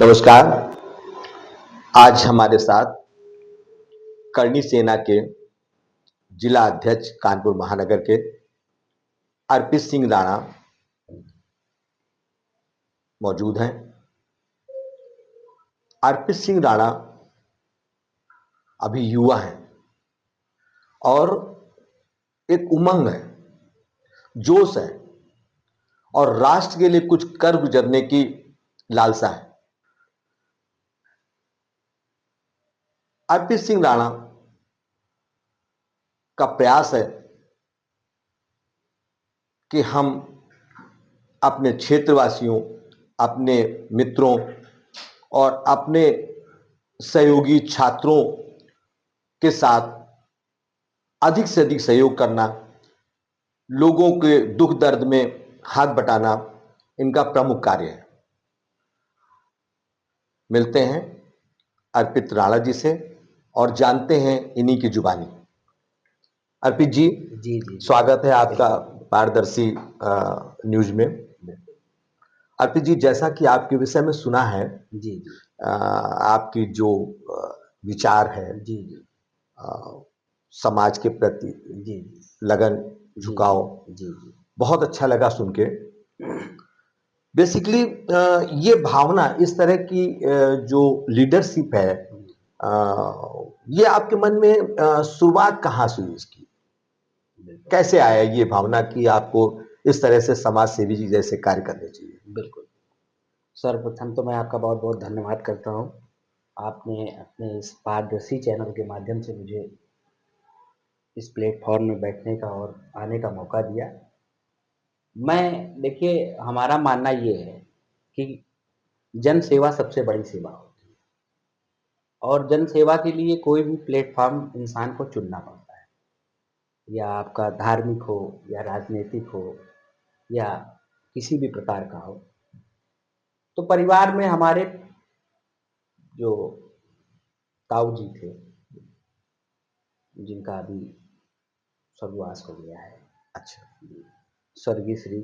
नमस्कार। आज हमारे साथ करणी सेना के जिला अध्यक्ष कानपुर महानगर के अर्पित सिंह राणा मौजूद हैं। अर्पित सिंह राणा अभी युवा हैं और एक उमंग है, जोश है और राष्ट्र के लिए कुछ कर गुजरने की लालसा है। अर्पित सिंह राणा का प्रयास है कि हम अपने क्षेत्रवासियों, अपने मित्रों और अपने सहयोगी छात्रों के साथ अधिक से अधिक सहयोग करना, लोगों के दुख दर्द में हाथ बटाना इनका प्रमुख कार्य है। मिलते हैं अर्पित राणा जी से और जानते हैं इन्हीं की जुबानी। अर्पित जी, जी स्वागत है आपका पारदर्शी न्यूज में। अर्पित जी, जैसा कि आपके विषय में सुना है, जी आपकी जो विचार है, जी समाज के प्रति जी लगन, झुकाव, जी बहुत अच्छा लगा सुन के। बेसिकली ये भावना, इस तरह की जो लीडरशिप है, ये आपके मन में शुरुआत कहाँ से हुई इसकी? कैसे आया ये भावना कि आपको इस तरह से समाज सेवी जी जैसे कार्य करने चाहिए? बिल्कुल। सर्वप्रथम तो मैं आपका बहुत बहुत धन्यवाद करता हूँ। आपने अपने इस पारदर्शी चैनल के माध्यम से मुझे इस प्लेटफॉर्म में बैठने का और आने का मौका दिया। देखिए, हमारा मानना ये है कि जन सेवा सबसे बड़ी सेवा होती है और जन सेवा के लिए कोई भी प्लेटफॉर्म इंसान को चुनना पड़ता है, या आपका धार्मिक हो या राजनीतिक हो या किसी भी प्रकार का हो। तो परिवार में हमारे जो ताऊ जी थे, जिनका अभी स्वर्गवास हो गया है, अच्छा। स्वर्गीय श्री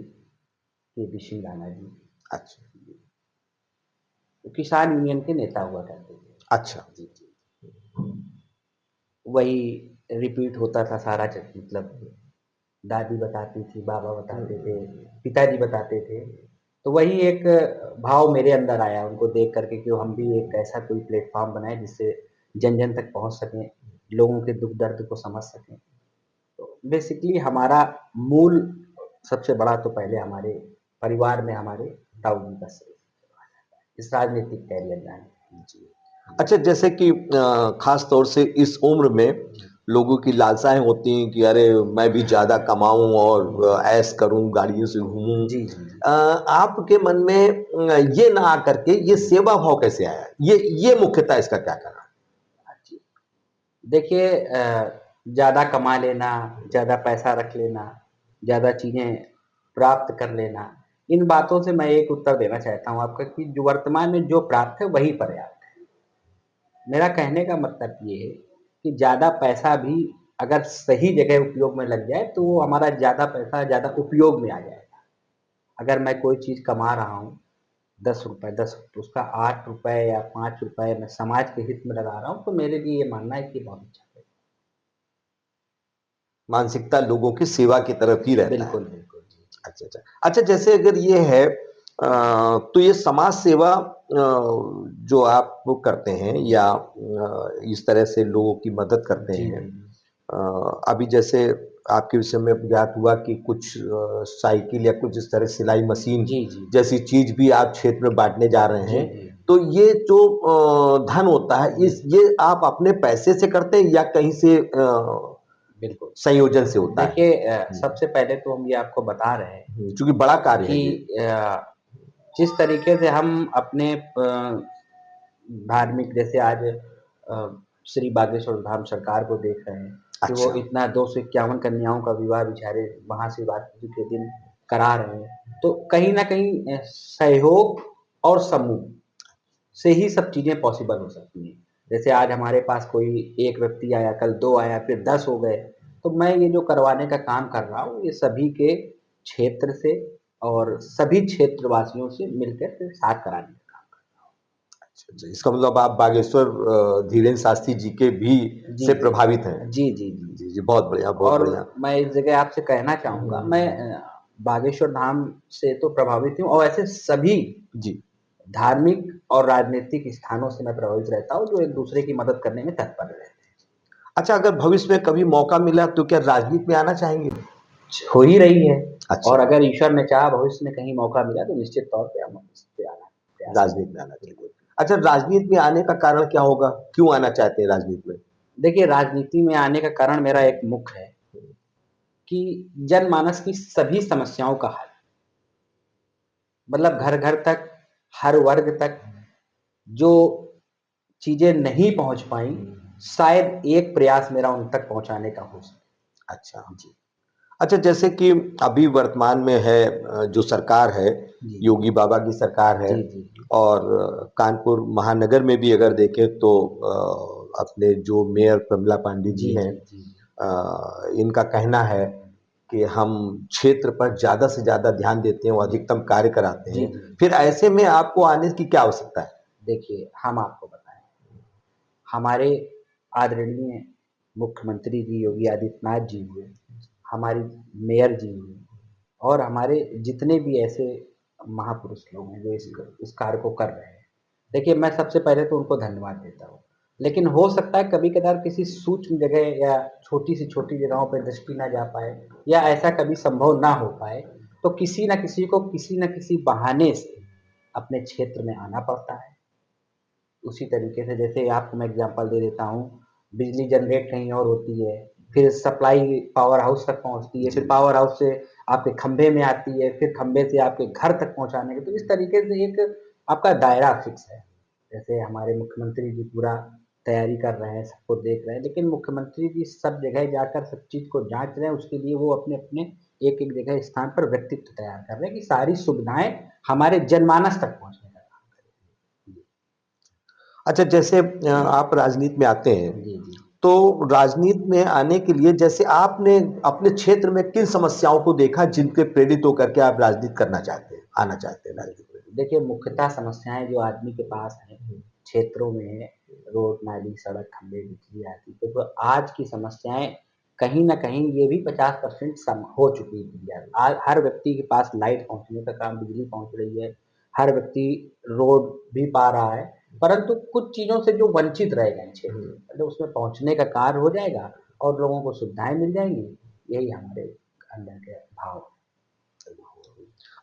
के सिंह राणा जी, अच्छा। वो किसान यूनियन के नेता हुआ करते थे। अच्छा। जी। वही रिपीट होता था सारा मतलब दादी बताती थी, बाबा बताते थे, पिताजी बताते थे। तो वही एक भाव मेरे अंदर आया उनको देख करके कि हम भी एक ऐसा कोई प्लेटफॉर्म बनाए जिससे जन जन तक पहुंच सकें, लोगों के दुख दर्द को समझ सकें। तो बेसिकली हमारा मूल सबसे बड़ा तो पहले हमारे परिवार में हमारे ताऊ जी का इस राजनीतिक कैरियर में। जी। अच्छा, जैसे कि खास तौर से इस उम्र में लोगों की लालसाएं होती हैं कि अरे मैं भी ज्यादा कमाऊं और ऐश करूं, गाड़ियों से घूमूं। जी आपके मन में ये ना आकर के ये सेवा भाव कैसे आया? ये मुख्यतः इसका क्या कारण है? जी। देखिए, ज़्यादा कमा लेना, ज़्यादा पैसा रख लेना, ज़्यादा चीज़ें प्राप्त कर लेना, इन बातों से मैं एक उत्तर देना चाहता हूँ आपका कि जो वर्तमान में जो प्राप्त है वही पर्याप्त है। मेरा कहने का मतलब ये है कि ज़्यादा पैसा भी अगर सही जगह उपयोग में लग जाए तो वो हमारा ज़्यादा पैसा ज़्यादा उपयोग में आ जाएगा। अगर मैं कोई चीज़ कमा रहा हूँ ₹10 उसका ₹8 या ₹5 मैं समाज के हित में लगा रहा हूँ, तो मेरे लिए ये मानना है कि बहुत अच्छा है। मानसिकता लोगों की सेवा की तरफ ही रहता है। बिल्कुल, बिल्कुल। जी। अच्छा, अच्छा। अच्छा, जैसे अगर ये है तो ये समाज सेवा जो आप वो करते हैं या इस तरह से लोगों की मदद करते जी, हैं, जी, अभी जैसे आपके विषय में ज्ञात हुआ कि कुछ साइकिल या कुछ इस तरह सिलाई मशीन जी, जी, जैसी चीज भी आप क्षेत्र में बांटने जा रहे जी, हैं। जी, तो ये जो धन होता है, जी, इस ये आप अपने पैसे से करते हैं या कहीं से बिल्कुल। संयोजन से होता है? देखिए, सबसे पहले तो हम ये आपको बता रहे हैं क्योंकि बड़ा कार्य कि है ये। जिस तरीके से हम अपने धार्मिक जैसे आज श्री बागेश्वर धाम सरकार को देख रहे हैं कि वो अच्छा। इतना 251 कन्याओं का विवाह बेचारे महाशिवरात्रि के दिन करा रहे हैं। तो कहीं न कहीं सहयोग और समूह से ही सब चीज़ें पॉसिबल हो सकती हैं। जैसे आज हमारे पास कोई एक व्यक्ति आया, कल 2 आया, फिर 10 हो गए। तो मैं ये जो करवाने का काम कर रहा हूँ, ये सभी के क्षेत्र से और सभी क्षेत्रवासियों से मिलकर के साथ कराने का काम कर रहा हूँ। अच्छा, इसका मतलब आप बागेश्वर धीरेन्द्र शास्त्री जी के भी जी, से जी। प्रभावित हैं। जी, जी, जी। जी, जी, बहुत बढ़िया, बहुत और बढ़िया। मैं इस जगह आपसे कहना चाहूँगा, मैं बागेश्वर धाम से तो प्रभावित हूँ और ऐसे सभी जी। धार्मिक और राजनीतिक स्थानों से मैं प्रभावित रहता हूँ, जो एक-दूसरे की मदद करने में तत्पर रहते हैं। अच्छा, अगर भविष्य में कभी मौका मिला तो क्या राजनीति में आना चाहेंगे? हो ही रही है अच्छा, और अगर ईश्वर ने चाहा भविष्य में कहीं मौका मिला तो निश्चित तौर पे हम इस पे आना प्रयास राजनीति में आना करेंगे। चाहिए। अच्छा, राजनीति में आने का कारण क्या होगा? क्यों आना चाहते हैं राजनीति में? देखिए, राजनीति में आने का कारण मेरा एक मुख्य है कि जनमानस की सभी समस्याओं का हल, मतलब घर-घर तक, हर वर्ग तक जो चीज़ें नहीं पहुँच पाईं, शायद एक प्रयास मेरा उन तक पहुँचाने का हो सके। अच्छा। जी। अच्छा, जैसे कि अभी वर्तमान में है जो सरकार है, जी, जी। योगी बाबा की सरकार है जी, जी, जी। और कानपुर महानगर में भी अगर देखें तो अपने जो मेयर प्रमिला पांडे जी जी, हैं, जी, जी, जी। इनका कहना है कि हम क्षेत्र पर ज़्यादा से ज़्यादा ध्यान देते हैं और अधिकतम कार्य कराते जी, हैं। जी। फिर ऐसे में आपको आने की क्या आवश्यकता है? देखिए, हम आपको बताएँ, हमारे आदरणीय मुख्यमंत्री जी योगी आदित्यनाथ जी हुए, हमारी मेयर जी हुई और हमारे जितने भी ऐसे महापुरुष लोग हैं जो इस कार्य को कर रहे हैं। देखिए, मैं सबसे पहले तो उनको धन्यवाद देता हूँ। लेकिन हो सकता है कभी-कभार किसी सूक्ष्म जगह या छोटी से छोटी जगहों पे दृष्टि ना जा पाए या ऐसा कभी संभव ना हो पाए, तो किसी न किसी को किसी न किसी बहाने से अपने क्षेत्र में आना पड़ता है। उसी तरीके से जैसे आपको मैं एग्ज़ाम्पल दे देता हूँ, बिजली जनरेट कहीं और होती है, फिर सप्लाई पावर हाउस तक पहुँचती है, जी। फिर पावर हाउस से आपके खंभे में आती है, फिर खंभे से आपके घर तक पहुँचाने के तो इस तरीके से एक आपका दायरा फ़िक्स है। जैसे हमारे मुख्यमंत्री जी पूरा तैयारी कर रहे हैं, सबको देख रहे हैं, लेकिन मुख्यमंत्री जी सब जगह जाकर सब चीज़ को जाँच रहे हैं, उसके लिए वो अपने-अपने एक-एक जगह स्थान पर व्यक्तित्व तैयार कर रहे हैं कि सारी सुविधाएँ हमारे जनमानस तक पहुँचने का काम करें। जी। अच्छा, जैसे आप राजनीति में आते हैं, जी, जी। तो राजनीति में आने के लिए जैसे आपने अपने क्षेत्र में किन समस्याओं को देखा जिनके प्रेरित होकर के आप राजनीति करना चाहते हैं, आना चाहते हैं राजनीति में? देखिए, मुख्यतः समस्याएँ जो आदमी के पास हैं, क्षेत्रों में है, रोड, नाली, सड़क, खंभे, बिजली आदि तो आज की समस्याएँ कहीं न कहीं ये भी 50% सम हो चुकी है इंडिया में। हर व्यक्ति के पास लाइट पहुँचने का काम, बिजली पहुँच रही है, हर व्यक्ति रोड भी पा रहा है, परंतु कुछ चीज़ों से जो वंचित रह गए हैं क्षेत्र में, मतलब उसमें पहुँचने का कार्य हो जाएगा और लोगों को सुविधाएँ मिल जाएँगी, यही हमारे अंदर के भाव हैं।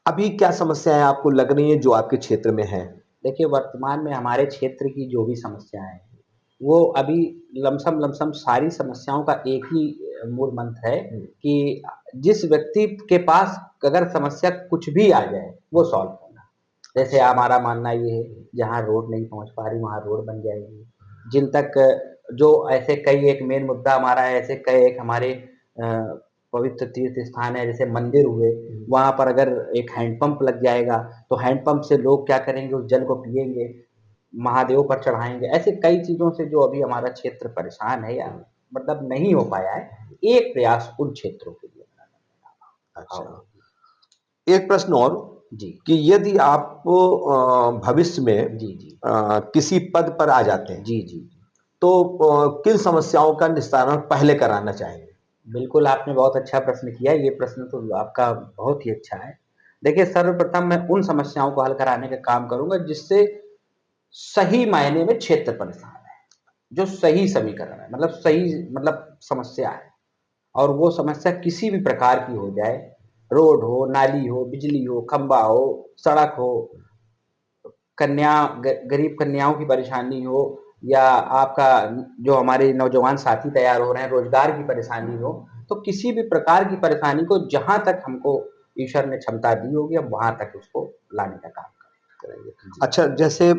अभी क्या समस्याएँ आपको लग रही हैं जो आपके क्षेत्र में हैं? देखिए, वर्तमान में हमारे क्षेत्र की जो भी समस्याएँ हैं, वो अभी लमसम-लमसम सारी समस्याओं का एक ही मूल मंत्र है कि जिस व्यक्ति के पास अगर समस्या कुछ भी आ जाए, वो सॉल्व होना। जैसे अच्छा। हमारा मानना ये है, जहाँ रोड नहीं पहुँच पा रही, वहाँ रोड बन जाएगी। जिन तक जो ऐसे कई एक मेन मुद्दा हमारा है, ऐसे कई एक हमारे पवित्र तीर्थ स्थान है, जैसे मंदिर हुए, वहाँ पर अगर एक हैंडपंप लग जाएगा, तो हैंडपंप से लोग क्या करेंगे, उस जल को पिएँगे, महादेव पर चढ़ाएँगे। ऐसे कई चीज़ों से जो अभी हमारा क्षेत्र परेशान है या मतलब नहीं हो पाया है, एक प्रयास उन क्षेत्रों के लिए अच्छा। आओ। एक प्रश्न और जी। कि यदि आप भविष्य में जी, जी। किसी पद पर आ जाते हैं, जी, जी। तो किन समस्याओं का निस्तारण पहले कराना चाहेंगे? बिल्कुल, आपने बहुत अच्छा प्रश्न किया, ये प्रश्न तो आपका बहुत ही अच्छा है। देखिए, सर्वप्रथम मैं उन समस्याओं को हल कराने का काम करूँगा जिससे सही मायने में क्षेत्र परेशान है, जो सही समीकरण है, मतलब सही मतलब समस्या है और वो समस्या किसी भी प्रकार की हो जाए, रोड हो, नाली हो, बिजली हो, खंभा हो, सड़क हो, कन्या गरीब कन्याओं की परेशानी हो या आपका जो हमारे नौजवान साथी तैयार हो रहे हैं, रोज़गार की परेशानी हो, तो किसी भी प्रकार की परेशानी को जहाँ तक हमको ईश्वर ने क्षमता दी होगी, हम वहाँ तक उसको लाने का काम करेंगे। जी, अच्छा, जैसे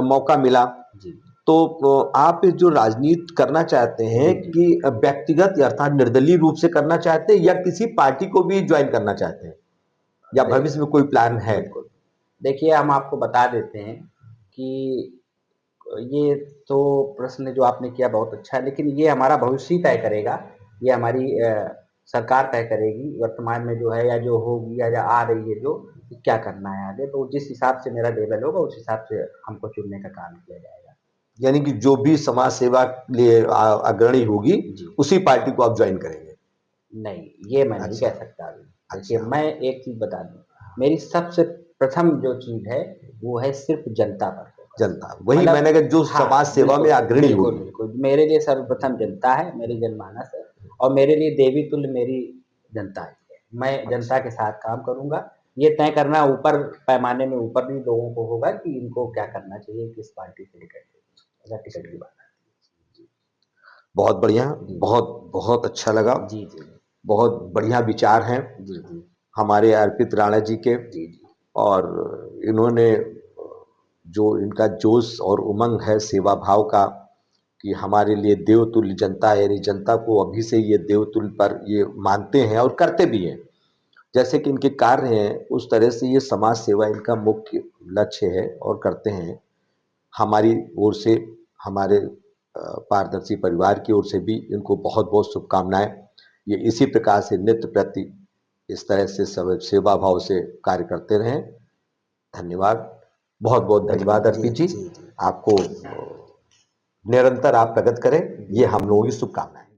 मौका मिला जी। तो आप जो राजनीति करना चाहते हैं जी, जी। कि व्यक्तिगत अर्थात निर्दलीय रूप से करना चाहते हैं या किसी पार्टी को भी जॉइन करना चाहते हैं? या दे भविष्य में कोई प्लान है? बिल्कुल। देखिए, हम आपको बता देते हैं कि ये तो प्रश्न जो आपने किया बहुत अच्छा है, लेकिन ये हमारा भविष्य ही तय करेगा। ये हमारी सरकार तय करेगी वर्तमान में जो है या जो होगी या जो आ रही है जो। कि क्या करना है आगे, तो जिस हिसाब से मेरा लेवल होगा उस हिसाब से हमको चुनने का काम किया जाएगा। यानी कि जो भी समाज सेवा के लिए अग्रणी होगी, जी। उसी पार्टी को आप ज्वाइन करेंगे। नहीं, ये मैं नहीं अच्छा, कह सकता अभी। देखिए, अच्छा, मैं एक चीज़ बता दूँ, मेरी सबसे प्रथम जो चीज़ है, वो है सिर्फ़ जनता पर फ़ोकस। जनता। वही मतलब मैंने कहा जो समाज हाँ, सेवा में बिल्कुल, अग्रणी बिल्कुल, होगी। बिल्कुल। मेरे लिए सर्वप्रथम जनता है, मेरी जनमानस है और मेरे लिए देवी तुल्य मेरी जनता ही है। मैं जनता अच्छा, के साथ काम करूँगा। ये तय करना ऊपर पैमाने में ऊपर भी लोगों को होगा कि इनको क्या करना चाहिए, किस पार्टी से टिकट लेनी, अगर टिकट की बात आती है। बहुत बढ़िया, जी, बहुत बहुत अच्छा लगा। जी, जी। बहुत बढ़िया विचार हैं जी, जी। हमारे अर्पित राणा जी के, जी, जी। और इन्होंने जो इनका जोश और उमंग है सेवा भाव का, कि हमारे लिए देवतुल्य जनता है, यानी जनता को अभी से ये देवतुल्य पर ये मानते हैं और करते भी हैं। जैसे कि इनके कार्य हैं उस तरह से ये समाज सेवा इनका मुख्य लक्ष्य है और करते हैं। हमारी ओर से, हमारे पारदर्शी परिवार की ओर से भी इनको बहुत बहुत शुभकामनाएं। ये इसी प्रकार से नित्य प्रति इस तरह से सब सेवा भाव से कार्य करते रहें। धन्यवाद, बहुत बहुत धन्यवाद जी, अर्पित जी। जी, जी। आपको निरंतर आप प्रगति करें, ये हम लोगों की शुभकामनाएं।